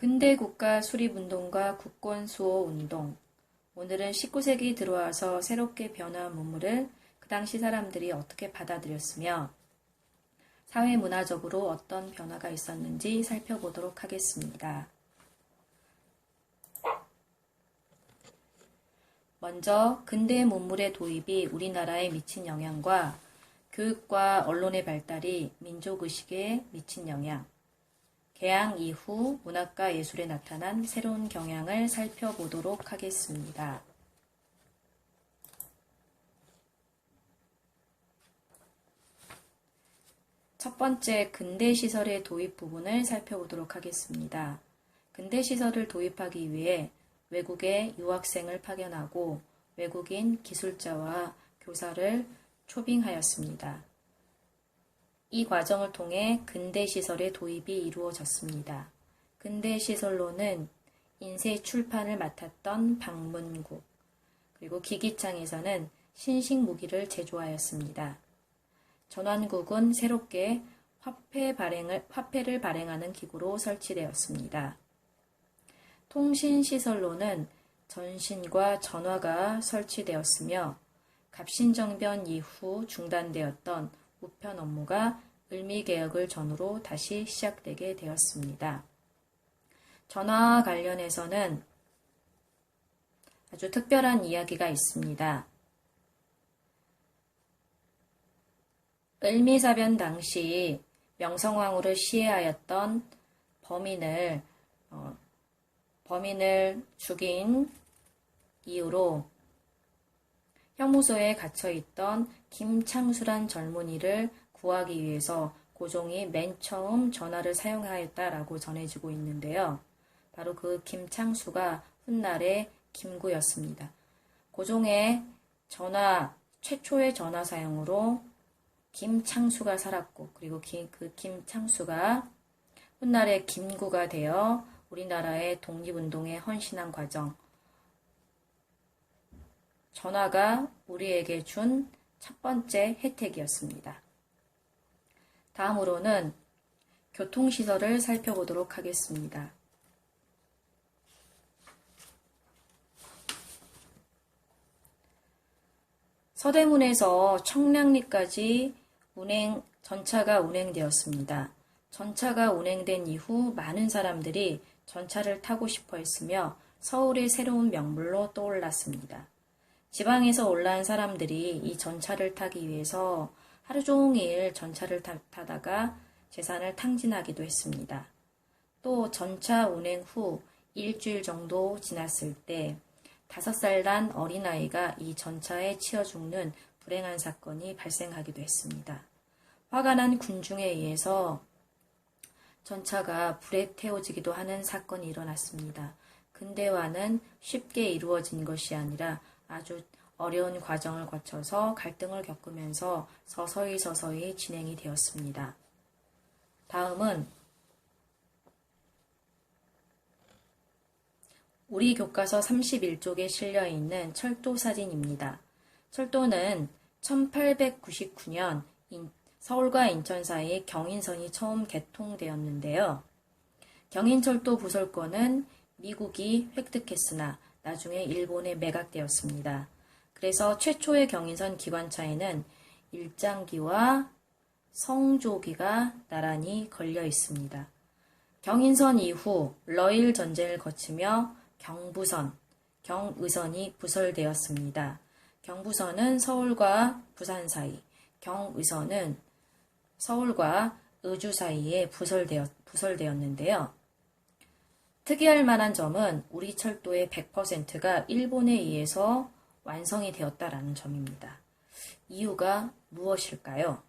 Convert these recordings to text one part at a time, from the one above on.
근대 국가 수립운동과 국권수호운동. 오늘은 19세기 들어와서 새롭게 변화한 문물을 그 당시 사람들이 어떻게 받아들였으며 사회문화적으로 어떤 변화가 있었는지 살펴보도록 하겠습니다. 먼저 근대 문물의 도입이 우리나라에 미친 영향과 교육과 언론의 발달이 민족의식에 미친 영향, 개항 이후 문학과 예술에 나타난 새로운 경향을 살펴보도록 하겠습니다. 첫 번째, 근대시설의 도입 부분을 살펴보도록 하겠습니다. 근대시설을 도입하기 위해 외국의 유학생을 파견하고 외국인 기술자와 교사를 초빙하였습니다. 이 과정을 통해 근대시설의 도입이 이루어졌습니다. 근대시설로는 인쇄 출판을 맡았던 박문국, 그리고 기기창에서는 신식무기를 제조하였습니다. 전환국은 새롭게 화폐를 발행하는 기구로 설치되었습니다. 통신시설로는 전신과 전화가 설치되었으며 갑신정변 이후 중단되었던 우편 업무가 을미개혁을 전후로 다시 시작되게 되었습니다. 전화와 관련해서는 아주 특별한 이야기가 있습니다. 을미사변 당시 명성황후를 시해하였던 범인을 죽인 이유로 형무소에 갇혀있던 김창수란 젊은이를 구하기 위해서 고종이 맨 처음 전화를 사용하였다라고 전해지고 있는데요. 바로 그 김창수가 훗날의 김구였습니다. 고종의 최초의 전화 사용으로 김창수가 살았고, 그리고 그 김창수가 훗날의 김구가 되어 우리나라의 독립운동에 헌신한 과정, 전화가 우리에게 준 첫 번째 혜택이었습니다. 다음으로는 교통시설을 살펴보도록 하겠습니다. 서대문에서 청량리까지 전차가 운행되었습니다. 전차가 운행된 이후 많은 사람들이 전차를 타고 싶어 했으며 서울의 새로운 명물로 떠올랐습니다. 지방에서 올라온 사람들이 이 전차를 타기 위해서 하루 종일 전차를 타다가 재산을 탕진하기도 했습니다. 또 전차 운행 후 일주일 정도 지났을 때 5살 난 어린아이가 이 전차에 치여 죽는 불행한 사건이 발생하기도 했습니다. 화가 난 군중에 의해서 전차가 불에 태워지기도 하는 사건이 일어났습니다. 근대화는 쉽게 이루어진 것이 아니라 아주 어려운 과정을 거쳐서 갈등을 겪으면서 서서히 진행이 되었습니다. 다음은 우리 교과서 31쪽에 실려있는 철도 사진입니다. 철도는 1899년 서울과 인천 사이에 경인선이 처음 개통되었는데요. 경인철도 부설권은 미국이 획득했으나 나중에 일본에 매각되었습니다. 그래서 최초의 경인선 기관차에는 일장기와 성조기가 나란히 걸려 있습니다. 경인선 이후 러일 전쟁을 거치며 경의선이 부설되었습니다. 경부선은 서울과 부산 사이, 경의선은 서울과 의주 사이에 부설되었는데요. 특이할 만한 점은 우리 철도의 100%가 일본에 의해서 완성이 되었다라는 점입니다. 이유가 무엇일까요?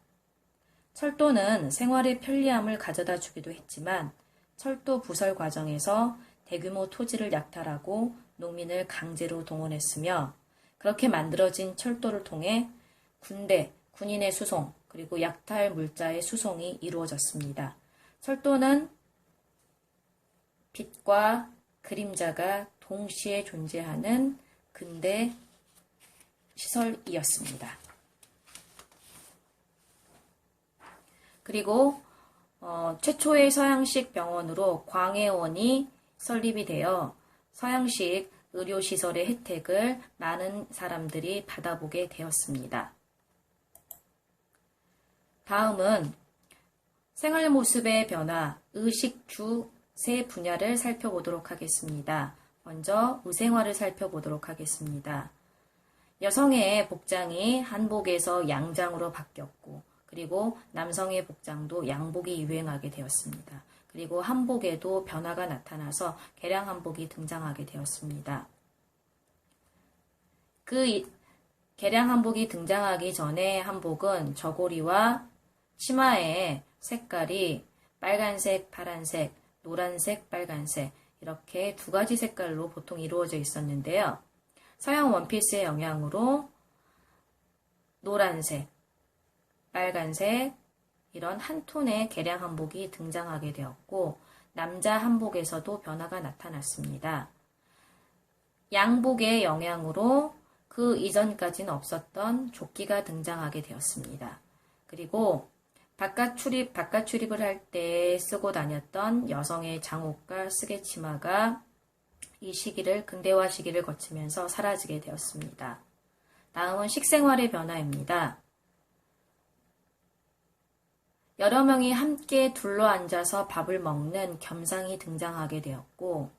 철도는 생활의 편리함을 가져다 주기도 했지만 철도 부설 과정에서 대규모 토지를 약탈하고 농민을 강제로 동원했으며 그렇게 만들어진 철도를 통해 군인의 수송, 그리고 약탈 물자의 수송이 이루어졌습니다. 철도는 빛과 그림자가 동시에 존재하는 근대 시설이었습니다. 그리고 최초의 서양식 병원으로 광해원이 설립이 되어 서양식 의료시설의 혜택을 많은 사람들이 받아보게 되었습니다. 다음은 생활 모습의 변화, 의식 주 세 분야를 살펴보도록 하겠습니다. 먼저 의생활을 살펴보도록 하겠습니다. 여성의 복장이 한복에서 양장으로 바뀌었고, 그리고 남성의 복장도 양복이 유행하게 되었습니다. 그리고 한복에도 변화가 나타나서 개량 한복이 등장하게 되었습니다. 개량 한복이 등장하기 전에 한복은 저고리와 치마의 색깔이 빨간색, 파란색, 노란색, 빨간색 이렇게 두 가지 색깔로 보통 이루어져 있었는데요. 서양 원피스의 영향으로 노란색, 빨간색 이런 한 톤의 개량 한복이 등장하게 되었고 남자 한복에서도 변화가 나타났습니다. 양복의 영향으로 그 이전까지는 없었던 조끼가 등장하게 되었습니다. 그리고 바깥 출입을 할 때 쓰고 다녔던 여성의 장옷과 쓰개치마가 이 시기를 근대화 시기를 거치면서 사라지게 되었습니다. 다음은 식생활의 변화입니다. 여러 명이 함께 둘러앉아서 밥을 먹는 겸상이 등장하게 되었고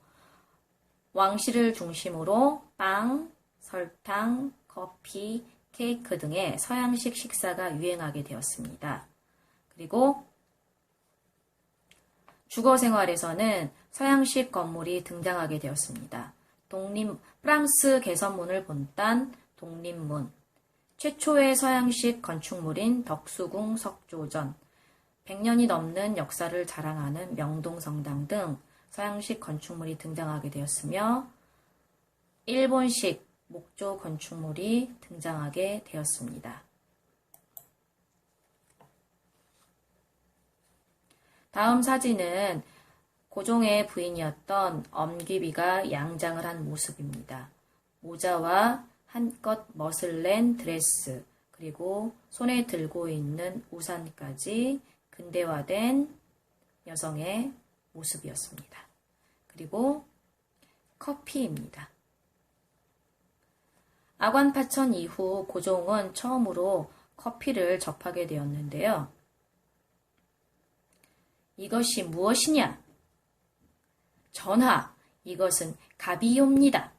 왕실을 중심으로 빵, 설탕, 커피, 케이크 등의 서양식 식사가 유행하게 되었습니다. 그리고 주거 생활에서는 서양식 건물이 등장하게 되었습니다. 프랑스 개선문을 본딴 독립문, 최초의 서양식 건축물인 덕수궁 석조전, 100년이 넘는 역사를 자랑하는 명동성당 등 서양식 건축물이 등장하게 되었으며 일본식 목조 건축물이 등장하게 되었습니다. 다음 사진은 고종의 부인이었던 엄귀비가 양장을 한 모습입니다. 모자와 한껏 멋을 낸 드레스, 그리고 손에 들고 있는 우산까지 근대화된 여성의 모습이었습니다. 그리고 커피입니다. 아관파천 이후 고종은 처음으로 커피를 접하게 되었는데요. 이것이 무엇이냐? 전하, 이것은 가비요입니다.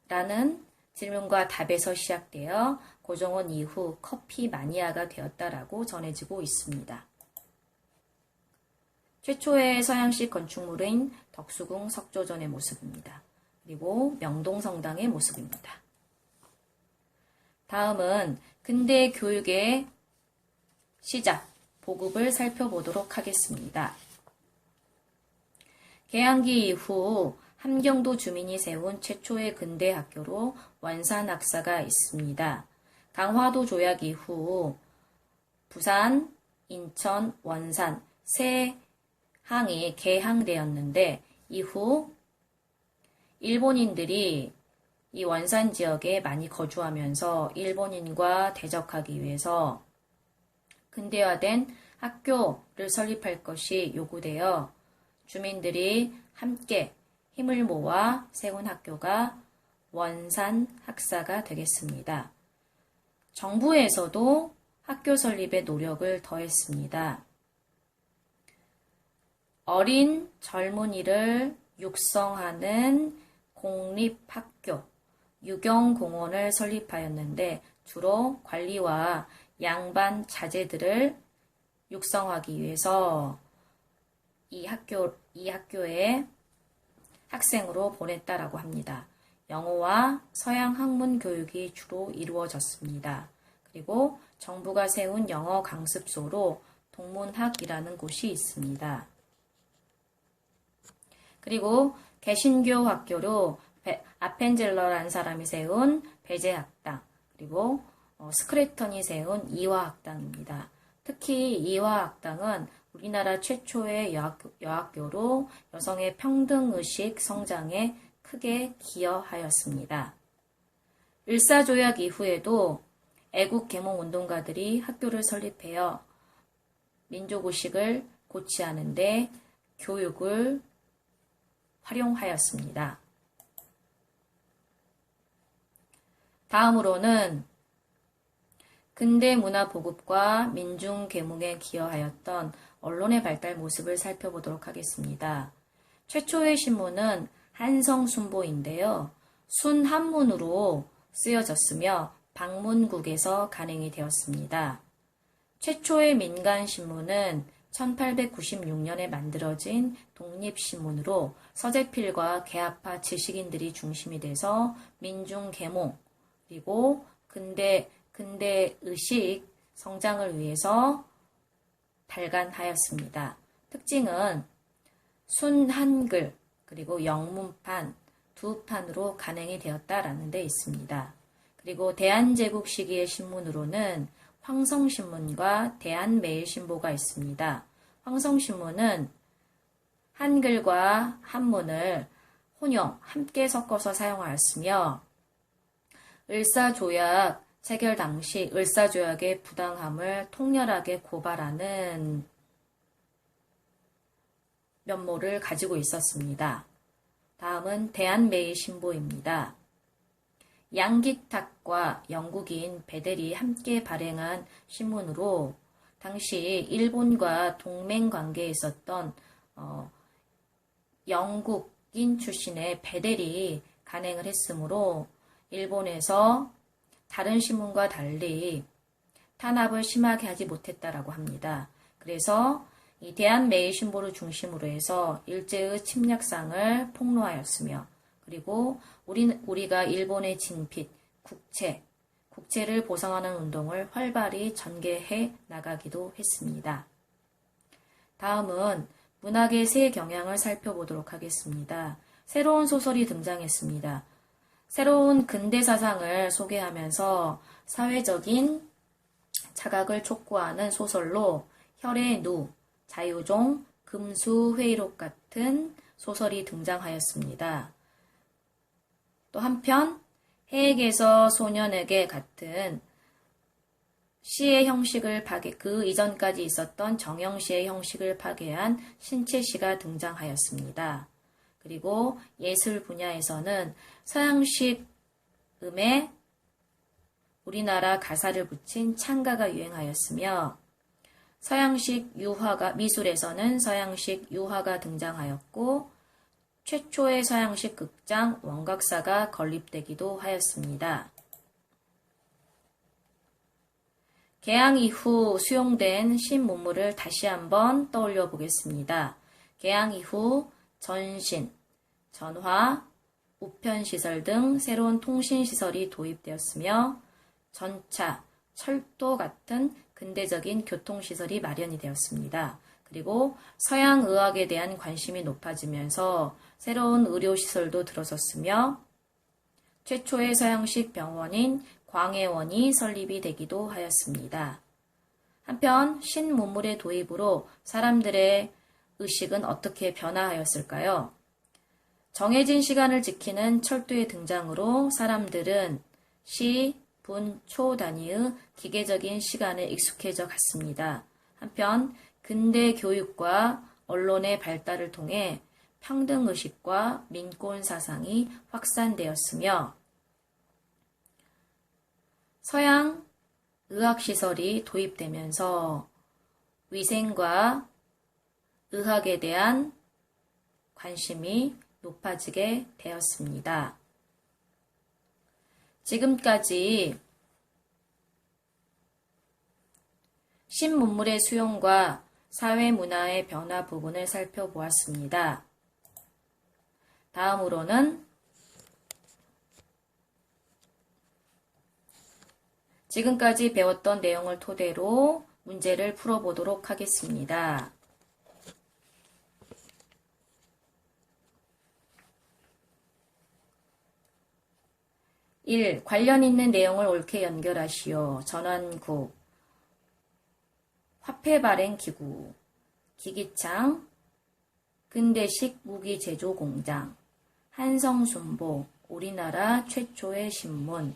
라는 질문과 답에서 시작되어 고종은 이후 커피 마니아가 되었다라고 전해지고 있습니다. 최초의 서양식 건축물인 덕수궁 석조전의 모습입니다. 그리고 명동성당의 모습입니다. 다음은 근대 교육의 시작, 보급을 살펴보도록 하겠습니다. 개항기 이후 함경도 주민이 세운 최초의 근대 학교로 원산학사가 있습니다. 강화도 조약 이후 부산, 인천, 원산 세 항이 개항되었는데 이후 일본인들이 이 원산 지역에 많이 거주하면서 일본인과 대적하기 위해서 근대화된 학교를 설립할 것이 요구되어 주민들이 함께 힘을 모아 세운 학교가 원산 학사가 되겠습니다. 정부에서도 학교 설립에 노력을 더했습니다. 어린 젊은이를 육성하는 공립학교, 유경공원을 설립하였는데 주로 관리와 양반 자제들을 육성하기 위해서 이 학교에 학생으로 보냈다라고 합니다. 영어와 서양 학문 교육이 주로 이루어졌습니다. 그리고 정부가 세운 영어 강습소로 동문학이라는 곳이 있습니다. 그리고 개신교 학교로 아펜젤러라는 사람이 세운 배제학당, 그리고 스크래턴이 세운 이화학당입니다. 특히 이화학당은 우리나라 최초의 여학교로 여성의 평등의식 성장에 크게 기여하였습니다. 을사조약 이후에도 애국개몽운동가들이 학교를 설립하여 민족의식을 고취하는 데 교육을 활용하였습니다. 다음으로는 근대 문화 보급과 민중 계몽에 기여하였던 언론의 발달 모습을 살펴보도록 하겠습니다. 최초의 신문은 한성순보인데요. 순한문으로 쓰여졌으며 방문국에서 간행이 되었습니다. 최초의 민간신문은 1896년에 만들어진 독립신문으로 서재필과 계합파 지식인들이 중심이 돼서 민중계몽 그리고 근대의식 성장을 위해서 발간하였습니다. 특징은 순한글 그리고 영문판 두 판으로 간행이 되었다라는 데 있습니다. 그리고 대한제국 시기의 신문으로는 황성신문과 대한매일신보가 있습니다. 황성신문은 한글과 한문을 혼용, 함께 섞어서 사용하였으며 을사조약 체결 당시 을사조약의 부당함을 통렬하게 고발하는 면모를 가지고 있었습니다. 다음은 대한매일신보입니다. 양기탁과 영국인 베델이 함께 발행한 신문으로 당시 일본과 동맹 관계에 있었던 영국인 출신의 베델이 간행을 했으므로 일본에서 다른 신문과 달리 탄압을 심하게 하지 못했다라고 합니다. 그래서 이 대한매일신보를 중심으로 해서 일제의 침략상을 폭로하였으며 그리고 우리가 일본의 진핏, 국채를 보상하는 운동을 활발히 전개해 나가기도 했습니다. 다음은 문학의 새 경향을 살펴보도록 하겠습니다. 새로운 소설이 등장했습니다. 새로운 근대사상을 소개하면서 사회적인 자각을 촉구하는 소설로 혈의 자유종, 금수회의록 같은 소설이 등장하였습니다. 또 한편 해에게서 소년에게 같은 시의 형식을 그 이전까지 있었던 정형시의 형식을 파괴한 신체시가 등장하였습니다. 그리고 예술 분야에서는 서양식 음에 우리나라 가사를 붙인 창가가 유행하였으며 서양식 미술에서는 서양식 유화가 등장하였고 최초의 서양식 극장 원각사가 건립되기도 하였습니다. 개항 이후 수용된 신문물을 다시 한번 떠올려 보겠습니다. 개항 이후 전신, 전화, 우편시설 등 새로운 통신시설이 도입되었으며 전차, 철도 같은 근대적인 교통시설이 마련이 되었습니다. 그리고 서양의학에 대한 관심이 높아지면서 새로운 의료시설도 들어섰으며 최초의 서양식 병원인 광해원이 설립이 되기도 하였습니다. 한편 신문물의 도입으로 사람들의 의식은 어떻게 변화하였을까요? 정해진 시간을 지키는 철도의 등장으로 사람들은 시, 분, 초 단위의 기계적인 시간에 익숙해져 갔습니다. 한편 근대 교육과 언론의 발달을 통해 평등의식과 민권사상이 확산되었으며 서양 의학시설이 도입되면서 위생과 의학에 대한 관심이 높아지게 되었습니다. 지금까지 신문물의 수용과 사회문화의 변화 부분을 살펴보았습니다. 다음으로는 지금까지 배웠던 내용을 토대로 문제를 풀어보도록 하겠습니다. 1. 관련 있는 내용을 옳게 연결하시오. 전환구, 화폐 발행 기구, 기기창, 근대식 무기 제조 공장, 한성순보, 우리나라 최초의 신문.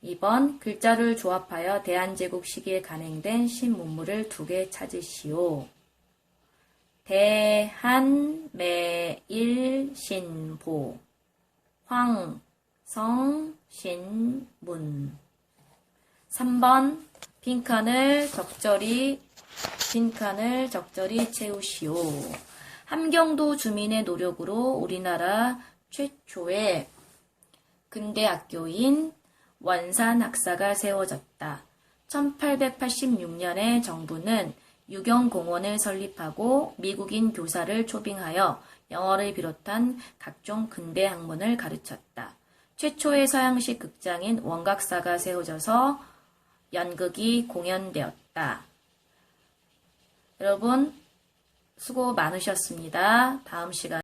2번 글자를 조합하여 대한제국 시기에 간행된 신문물을 2개 찾으시오. 대한매일신보, 황성신문. 3번 빈칸을 적절히 채우시오. 함경도 주민의 노력으로 우리나라 최초의 근대 학교인 원산학사가 세워졌다. 1886년에 정부는 유경공원을 설립하고 미국인 교사를 초빙하여 영어를 비롯한 각종 근대 학문을 가르쳤다. 최초의 서양식 극장인 원각사가 세워져서 연극이 공연되었다. 여러분 수고 많으셨습니다. 다음 시간에